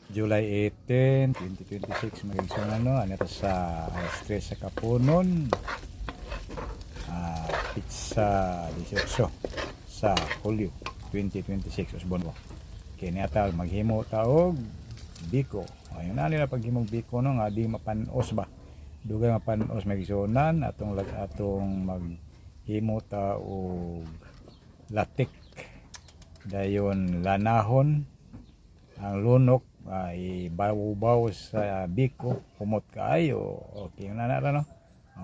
July 18, 2026 magiging ano, ito sa alas 3 sa Kapunon, pizza 18 sa Hulyo 2026 usbon ko. Kiniatal maghimo taog biko. Ayun na nila paghimong biko no nga di mapanos ba. Dugay mapanos magigsonan atong maghimo taog latik. Dayon lanahon ang lunok ay baw-baw sa biko humot kaayo. Okay na no.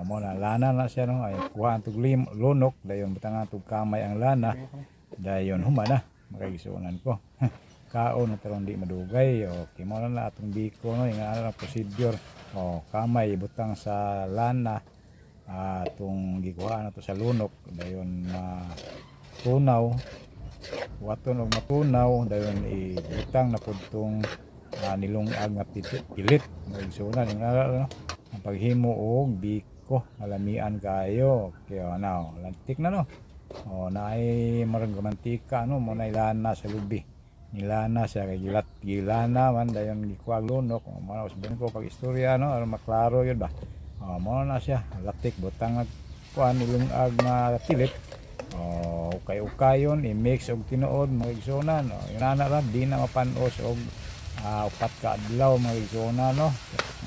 Mo na lana na siya no ay kuha antog lunok dayon butang antog kamay ang lana dayon humana makagisunan ko. Kaon na tarong di madugay. Okay mo na atong biko no yung ano procedure. Kamay butang sa lana atong gikuha na to sa lunok dayon tunaw waton og matunaw dayon ibutang na pudtong nilungag nga pilit magsunan no ang paghimo og biko alamian kayo kaya now lantik na no naay marang mantika no mo na ilana sa lubi nilana siya kay gilana man dayon gikuag lunok mo na usbon ko pag istorya no aron maklaro yun ba mo na siya latik butang kuan nilungag nga pilit ukay-ukayon i-mix og tinuod mga igsonan yun na ra di na mapanos og upat ka adlaw mga igsonan no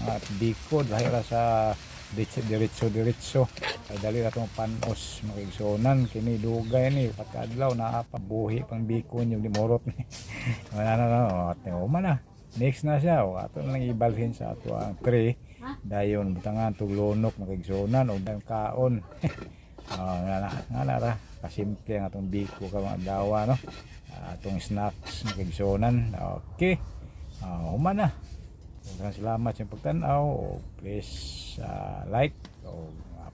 at biko dahil sa diretso ay dali ra tong panos mga igsonan kini dugay ni upat ka adlaw na pabuhi pang biko nyo di morot ni wala na no na next na siya ato lang ibalhin sa ato ang tray dayon butangan tug lunok mga igsonan og kaon nga ra kasimple ang atong biko ka mga dawa no atong snacks magigsonan. Okay humana maraming salamat sa pagtanaw please like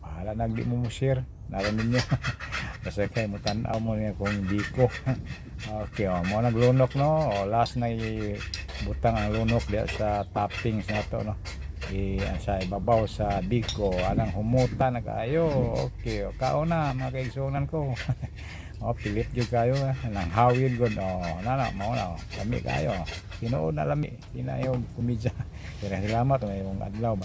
pahala na di mo share naran ninyo kasi kay mo tanaw mo niya kung biko. Okay mo naglunok no last na butang ang lunok diya sa toppings na to no sa ibabaw sa biko anang humuta na kayo. Okay kao na mga kaigsunan ko. Pilit yun kayo nang hawid good nana mo na lami kayo tinuod na lami sinayo kumidya kaya salamat may yung adlaw ba.